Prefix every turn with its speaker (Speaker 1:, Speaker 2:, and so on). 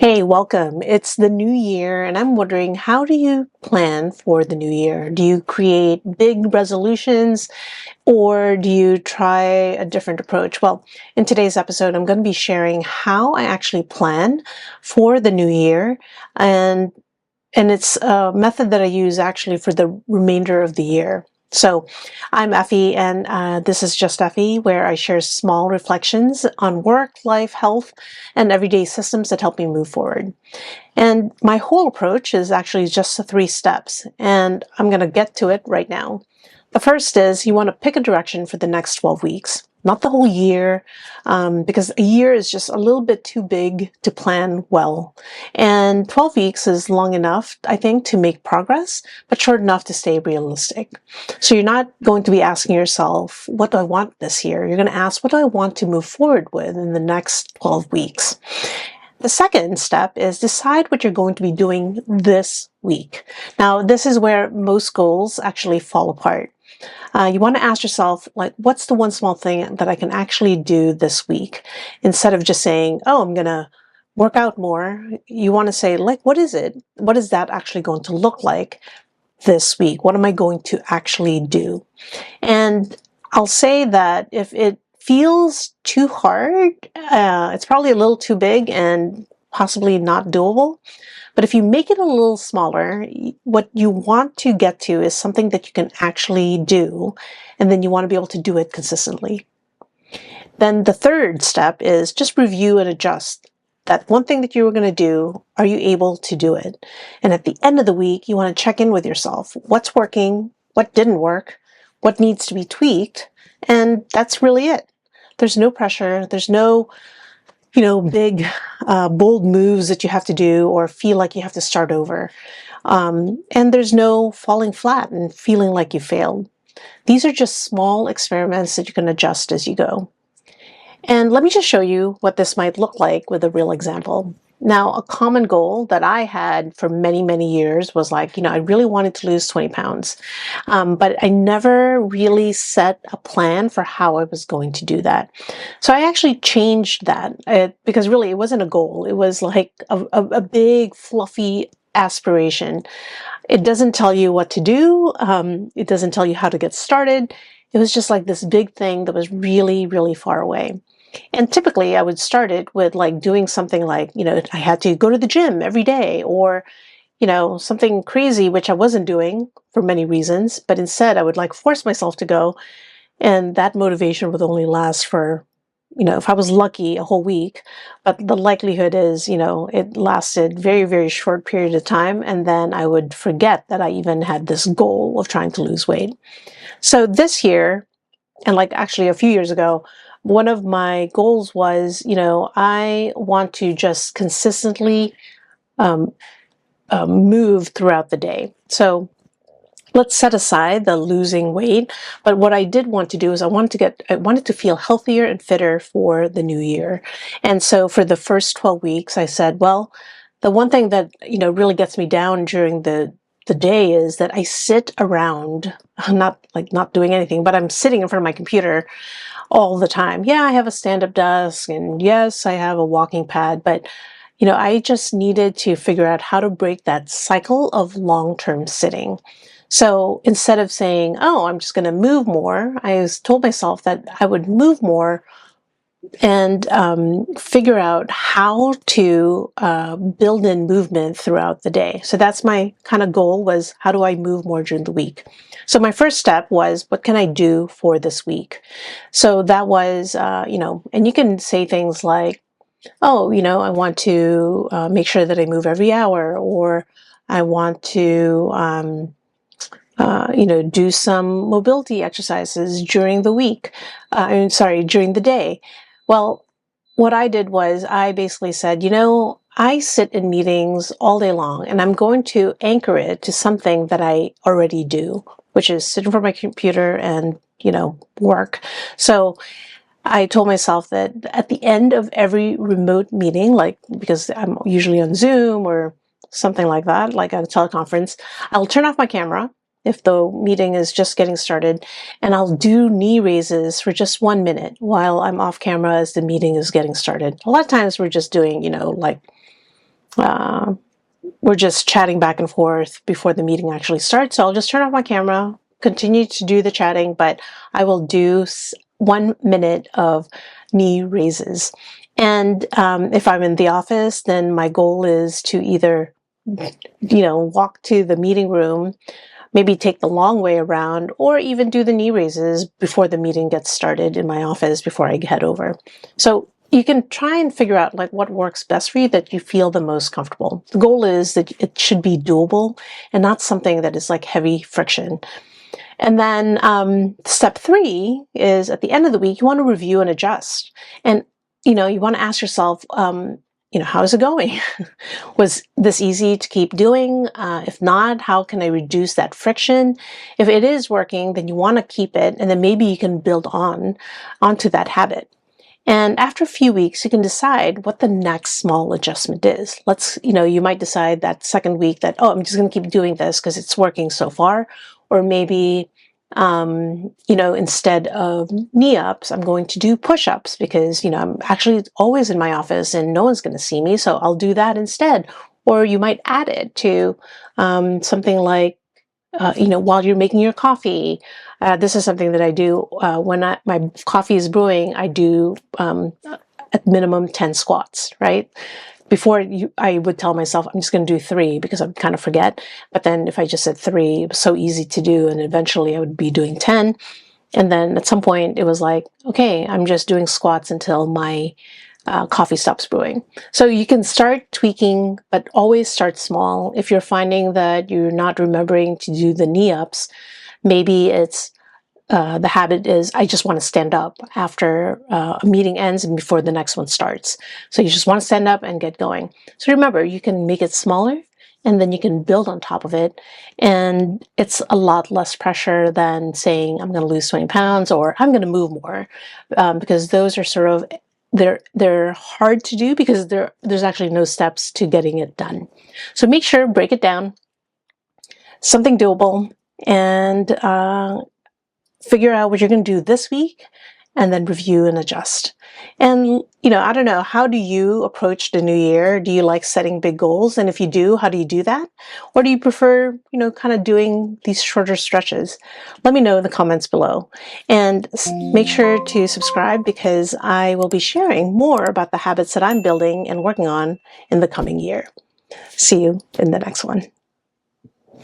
Speaker 1: Hey, welcome. It's the new year, and I'm wondering, how do you plan for the new year? Do you create big resolutions or do you try a different approach? Well, in today's episode, I'm going to be sharing how I actually plan for the new year, and it's a method that I use actually for the remainder of the year. So I'm Effie, and this is Just Effie, where I share small reflections on work, life, health, and everyday systems that help me move forward. And my whole approach is actually just the 3 steps, and I'm going to get to it right now. The first is you want to pick a direction for the next 12 weeks, not the whole year, because a year is just a little bit too big to plan well. And 12 weeks is long enough, I think, to make progress, but short enough to stay realistic. So you're not going to be asking yourself, what do I want this year? You're going to ask, what do I want to move forward with in the next 12 weeks? The second step is decide what you're going to be doing this week. Now, this is where most goals actually fall apart. You want to ask yourself, like, what's the one small thing that I can actually do this week? Instead of just saying, oh, I'm going to work out more, you want to say, like, what is it? What is that actually going to look like this week? What am I going to actually do? And I'll say that if it feels too hard, it's probably a little too big and possibly not doable. But if you make it a little smaller, what you want to get to is something that you can actually do, and then you want to be able to do it consistently. Then the third step is just review and adjust. That one thing that you were going to do, are you able to do it? And at the end of the week, you want to check in with yourself. What's working? What didn't work? What needs to be tweaked? And that's really it. There's no pressure. There's no big, bold moves that you have to do or feel like you have to start over. And there's no falling flat and feeling like you failed. These are just small experiments that you can adjust as you go. And let me just show you what this might look like with a real example. Now, a common goal that I had for many, many years was like, I really wanted to lose 20 pounds. But I never really set a plan for how I was going to do that. So I actually changed that because really it wasn't a goal. It was like a big, fluffy aspiration. It doesn't tell you what to do. It doesn't tell you how to get started. It was just like this big thing that was really, really far away. And typically I would start it with like doing something like, I had to go to the gym every day or, something crazy, which I wasn't doing for many reasons, but instead I would like force myself to go. And that motivation would only last for, if I was lucky, a whole week. But the likelihood is, it lasted very, very short period of time. And then I would forget that I even had this goal of trying to lose weight. So this year, and like actually a few years ago, one of my goals was, I want to just consistently um, move throughout the day. So let's set aside the losing weight. But what I did want to do is I wanted to feel healthier and fitter for the new year. And so for the first 12 weeks, I said, well, the one thing that, really gets me down during the day is that I sit around, not doing anything, but I'm sitting in front of my computer all the time. Yeah, I have a stand-up desk, and yes, I have a walking pad, but I just needed to figure out how to break that cycle of long-term sitting. So instead of saying, oh, I'm just going to move more, I told myself that I would move more and figure out how to build in movement throughout the day. So that's my kind of goal, was how do I move more during the week? So my first step was, what can I do for this week? So that was, and you can say things like, oh, I want to make sure that I move every hour, or I want to, do some mobility exercises during the week. During the day. Well, what I did was I basically said, I sit in meetings all day long, and I'm going to anchor it to something that I already do, which is sit in front of my computer and, work. So I told myself that at the end of every remote meeting, like, because I'm usually on Zoom or something like that, like at a teleconference, I'll turn off my camera if the meeting is just getting started, and I'll do knee raises for just 1 minute while I'm off camera as the meeting is getting started. A lot of times we're just doing, like we're just chatting back and forth before the meeting actually starts. So I'll just turn off my camera, continue to do the chatting, but I will do 1 minute of knee raises. And if I'm in the office, then my goal is to either, walk to the meeting room, maybe take the long way around, or even do the knee raises before the meeting gets started in my office before I head over. So you can try and figure out like what works best for you, that you feel the most comfortable. The goal is that it should be doable and not something that is like heavy friction. And then step 3 is at the end of the week, you want to review and adjust. And, you want to ask yourself, how's it going? Was this easy to keep doing? If not, how can I reduce that friction? If it is working, then you want to keep it, and then maybe you can build onto that habit. And after a few weeks, you can decide what the next small adjustment is. You might decide that second week that, oh, I'm just going to keep doing this because it's working so far. Or maybe, instead of knee ups, I'm going to do push ups because, I'm actually always in my office and no one's going to see me. So I'll do that instead. Or you might add it to something like, while you're making your coffee. This is something that I do when my coffee is brewing. I do at minimum 10 squats, right? I would tell myself I'm just going to do 3 because I would kind of forget. But then if I just said 3, it was so easy to do, and eventually I would be doing 10. And then at some point it was like, okay, I'm just doing squats until my coffee stops brewing. So you can start tweaking, but always start small. If you're finding that you're not remembering to do the knee ups, maybe it's the habit is, I just want to stand up after a meeting ends and before the next one starts. So you just want to stand up and get going. So remember, you can make it smaller and then you can build on top of it. And it's a lot less pressure than saying, I'm going to lose 20 pounds or I'm going to move more, because those are sort of, they're hard to do because there's actually no steps to getting it done. So make sure, break it down, something doable, and figure out what you're going to do this week, and then review and adjust. And, I don't know, how do you approach the new year? Do you like setting big goals? And if you do, how do you do that? Or do you prefer, kind of doing these shorter stretches? Let me know in the comments below. And make sure to subscribe because I will be sharing more about the habits that I'm building and working on in the coming year. See you in the next one.